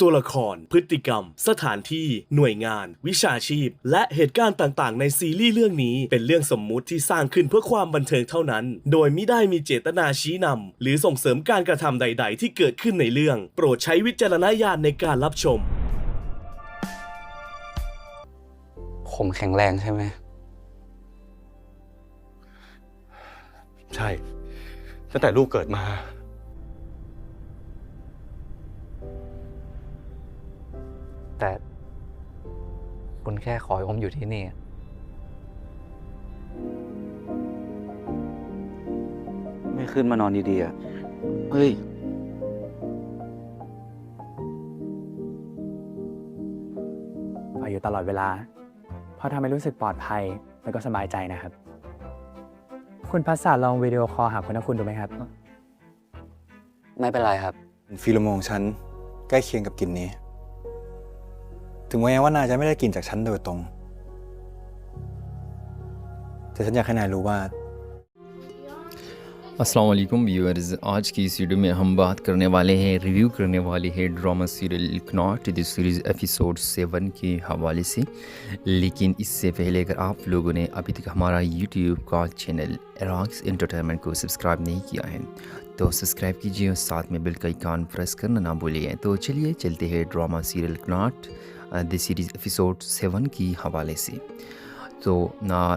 ตัวละครพฤติกรรมสถานที่หน่วยงานวิชาชีพและเหตุการณ์ต่างๆในซีรีส์เรื่องนี้เป็นเรื่องสมมุติที่สร้างขึ้นเพื่อความบันเทิงเท่านั้นโดยมิได้มีเจตนาชี้นำหรือส่งเสริมการกระทำใดๆที่เกิดขึ้นในเรื่องโปรดใช้วิจารณญาณในการรับชมผมแข็งแรงใช่ไหมใช่ตั้งแต่ลูกเกิดมาแต่คุณแค่ขอให้ผมอยู่ที่นี่ไม่ขึ้นมานอนดีๆอ่ะเฮ้ยพออยู่ตลอดเวลาเพราะทำให้รู้สึกปลอดภัยแล้วก็สบายใจนะครับคุณพัสสาลองวิดีโอคอลหาคุณนะคุณดูไหมครับไม่เป็นไรครับ ฟีโรโมนฉันใกล้เคียงกับกลิ่นนี้ถึงแม้ว่านายจะไม่ได้กลิ่นจากฉันโดยตรงแต่ฉันอยากให้นายรู้ว่า अस्सलाम वालेकुम व्यूअर्स आज की इस वीडियो में हम बात करने वाले हैं रिव्यू करने वाले हैं drama serial not the series episode 7 के हवाले से लेकिन इससे पहले अगर आप लोगों ने अभी तक हमारा यूट्यूब का चैनल इराक्स एंटरटेनमेंट को सब्सक्राइब नहीं किया है तो सब्सक्राइब कीजिए और साथ में बेल का आइकन प्रेस करना ना भूलिए। तो चलिए चलते हैं drama serial not the series episode 7 की हवाले से। तो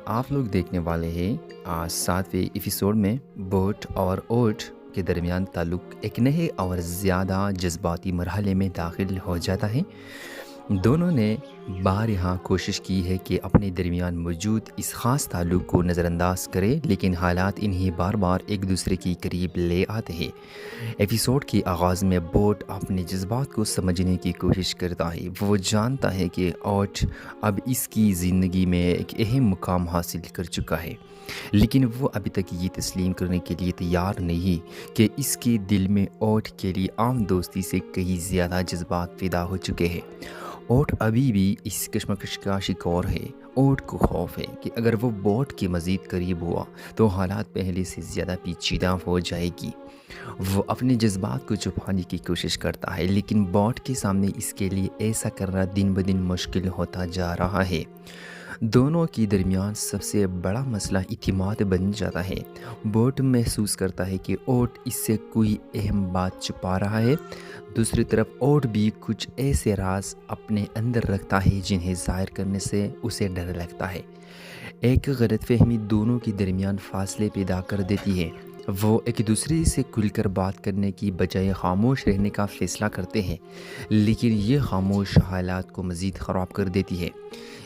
आप लोग देखने वाले हैं 7वें एपिसोड में बोट और ओट के दरमियान ताल्लुक़ एक नए और ज़्यादा जज्बाती मरहले में दाखिल हो जाता है। दोनों ने बारहा कोशिश की है कि अपने दरमियान मौजूद इस ख़ास ताल्लुक़ को नज़रअंदाज करें लेकिन हालात इन्हें बार बार एक दूसरे के करीब ले आते हैं। एपिसोड के आगाज़ में बोट अपने जज्बात को समझने की कोशिश करता है। वो जानता है कि ओट अब इसकी ज़िंदगी में एक अहम मुकाम हासिल कर चुका है लेकिन वो अभी तक ये तस्लीम करने के लिए तैयार नहीं कि इसके दिल में ओट के लिए आम दोस्ती से कहीं ज़्यादा जज्बात पैदा हो चुके हैं। ओट अभी भी इस कश्मकश का शिकार है। ओट को खौफ है कि अगर वो बोट के मज़ीद करीब हुआ तो हालात पहले से ज़्यादा पेचीदा हो जाएगी। वो अपने जज्बात को छुपाने की कोशिश करता है लेकिन बोट के सामने इसके लिए ऐसा करना दिन ब दिन मुश्किल होता जा रहा है। दोनों के दरमियान सबसे बड़ा मसला इतिमाद बन जाता है। बोट महसूस करता है कि ओट इससे कोई अहम बात छुपा रहा है। दूसरी तरफ ओट भी कुछ ऐसे राज अपने अंदर रखता है जिन्हें ज़ाहिर करने से उसे डर लगता है। एक गलतफहमी दोनों के दरमियान फासले पैदा कर देती है। वो एक दूसरे से खुलकर बात करने की बजाय खामोश रहने का फ़ैसला करते हैं लेकिन ये खामोश हालात को मज़ीद ख़राब कर देती है।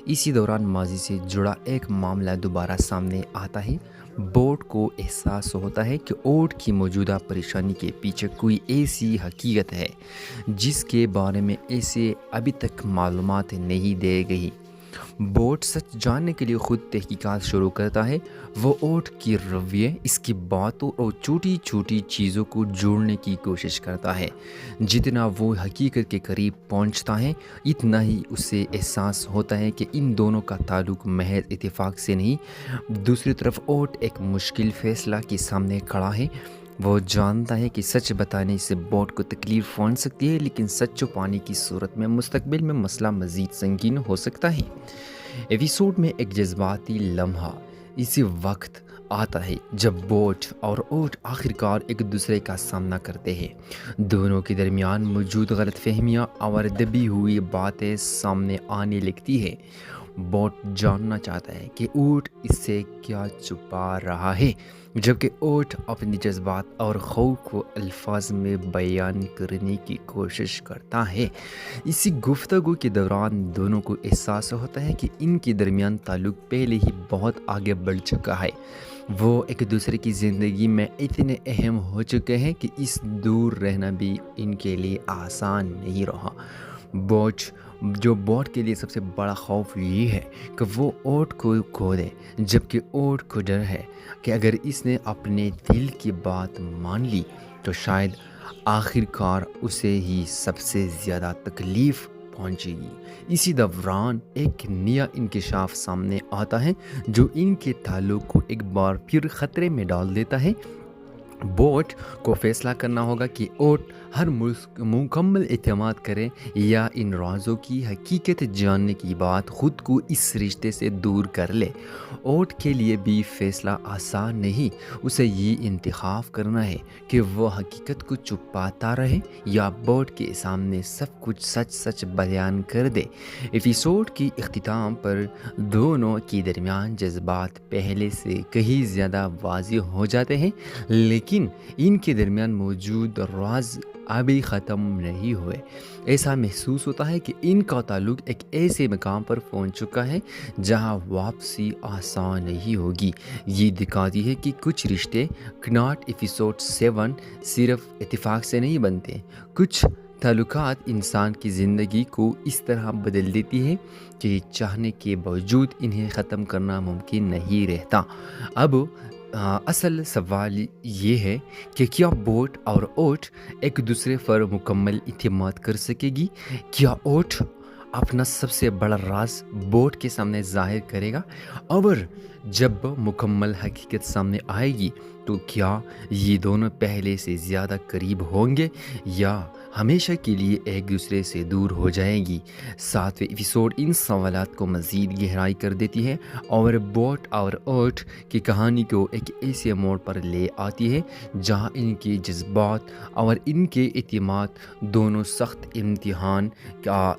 इसी दौरान माजी से जुड़ा एक मामला दोबारा सामने आता है। बोट को एहसास होता है कि ओट की मौजूदा परेशानी के पीछे कोई ऐसी हकीकत है जिसके बारे में इसे अभी तक मालूमात नहीं दी गई। बोट सच जानने के लिए खुद तहकीकात शुरू करता है। वो ओट की रवैये इसकी बातों और छोटी छोटी चीज़ों को जोड़ने की कोशिश करता है। जितना वो हकीकत के करीब पहुंचता है इतना ही उसे एहसास होता है कि इन दोनों का ताल्लुक़ महज इत्तेफाक से नहीं। दूसरी तरफ ओट एक मुश्किल फ़ैसला के सामने खड़ा है। वो जानता है कि सच बताने से बोट को तकलीफ़ पहुंच सकती है लेकिन सच छुपाने की सूरत में मुस्तकबिल में मसला मज़ीद संगीन हो सकता है। एपिसोड में एक जज्बाती लम्हा इसी वक्त आता है जब बोट और ओट आखिरकार एक दूसरे का सामना करते हैं। दोनों के दरमियान मौजूद गलतफहमियाँ और दबी हुई बातें सामने आने लगती है। बोट जानना चाहता है कि ओट इससे क्या छुपा रहा है जबकि ओट अपने जज्बात और खौफ को अल्फाज में बयान करने की कोशिश करता है। इसी गुफ्तगू के दौरान दोनों को एहसास होता है कि इनके दरमियान ताल्लुक़ पहले ही बहुत आगे बढ़ चुका है। वो एक दूसरे की ज़िंदगी में इतने अहम हो चुके हैं कि इस दूर रहना भी इनके लिए आसान नहीं रहा। बोट के लिए सबसे बड़ा खौफ ये है कि वो ओट को खो दे जबकि ओट को डर है कि अगर इसने अपने दिल की बात मान ली तो शायद आखिरकार उसे ही सबसे ज़्यादा तकलीफ़ पहुंचेगी। इसी दौरान एक नया इंकशाफ सामने आता है जो इनके ताल्लुक़ को एक बार फिर ख़तरे में डाल देता है। बोट को फैसला करना होगा कि ओट ہر مکمل اعتماد کریں یا ان رازوں کی حقیقت جاننے کی بات خود کو اس رشتے سے دور کر لے۔ اوٹ کے لیے بھی فیصلہ آسان نہیں، اسے یہ انتخاب کرنا ہے کہ وہ حقیقت کو چھپاتا رہے یا بورڈ کے سامنے سب کچھ سچ سچ بیان کر دے۔ ایپیسوڈ کی اختتام پر دونوں کے درمیان جذبات پہلے سے کہیں زیادہ واضح ہو جاتے ہیں، لیکن ان کے درمیان موجود راز ابھی ختم نہیں ہوئے۔ ایسا محسوس ہوتا ہے کہ ان کا تعلق ایک ایسے مقام پر پہنچ چکا ہے جہاں واپسی آسان نہیں ہوگی۔ یہ دکھاتی ہے کہ کچھ رشتے کناٹ ایپیسوڈ 7 صرف اتفاق سے نہیں بنتے، کچھ تعلقات انسان کی زندگی کو اس طرح بدل دیتی ہے کہ چاہنے کے باوجود انہیں ختم کرنا ممکن نہیں رہتا۔ اب اصل سوال یہ ہے کہ کیا بورڈ اور اوٹ ایک دوسرے پر مکمل اعتماد کر سکے گی؟ کیا اوٹ اپنا سب سے بڑا راز بورڈ کے سامنے ظاہر کرے گا؟ اور جب مکمل حقیقت سامنے آئے گی تو کیا یہ دونوں پہلے سے زیادہ قریب ہوں گے یا ہمیشہ کے لیے ایک دوسرے سے دور ہو جائیں گی؟ 7ویں ایپیسوڈ ان سوالات کو مزید گہرائی کر دیتی ہے اور بورڈ اور اوٹ کی کہانی کو ایک ایسے موڑ پر لے آتی ہے جہاں ان کے جذبات اور ان کے اعتماد دونوں سخت امتحان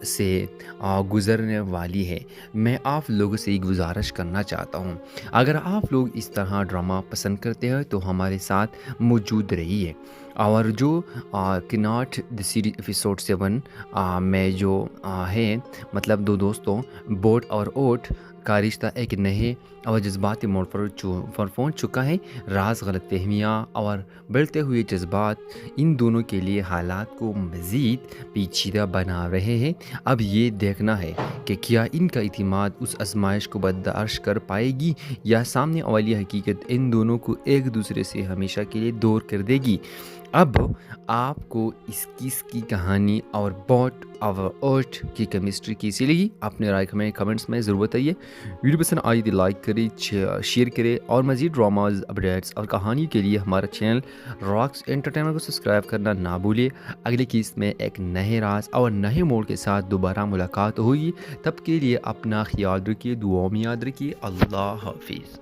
سے گزرنے والی ہے۔ میں آپ لوگوں سے ایک گزارش کرنا چاہتا ہوں، اگر آپ لوگ اس طرح ڈرامہ پسند کرتے ہیں تو ہمارے ساتھ موجود رہیے، اور جو کناٹ دی سیریز ایپیسوڈ 7 میں جو ہے مطلب دو دوستوں بورڈ اور اوٹ کا رشتہ ایک نئے اور جذباتی موڑ پر پہنچ چکا ہے۔ راز، غلط فہمیاں اور بڑھتے ہوئے جذبات ان دونوں کے لیے حالات کو مزید پیچیدہ بنا رہے ہیں۔ اب یہ دیکھنا ہے کہ کیا ان کا اعتماد اس آزمائش کو برداشت کر پائے گی یا سامنے والی حقیقت ان دونوں کو ایک دوسرے سے ہمیشہ کے لیے دور کر دے گی۔ اب آپ کو اس کی کہانی اور بورڈ اور اوٹ کی کیمسٹری کیسی لگی؟ اپنے رائے ہمیں کمنٹس میں ضرور بتائیے۔ ویڈیو پسند آئی تو لائک کریں، شیئر کریں اور مزید ڈراماز، اپڈیٹس اور کہانی کے لیے ہمارا چینل راکس انٹرٹینمنٹ کو سبسکرائب کرنا نہ بھولیں۔ اگلی قسط میں ایک نئے راز اور نئے موڑ کے ساتھ دوبارہ ملاقات ہوگی، تب کے لیے اپنا خیال رکھیے، دعاؤں میں یاد رکھیے۔ اللہ حافظ۔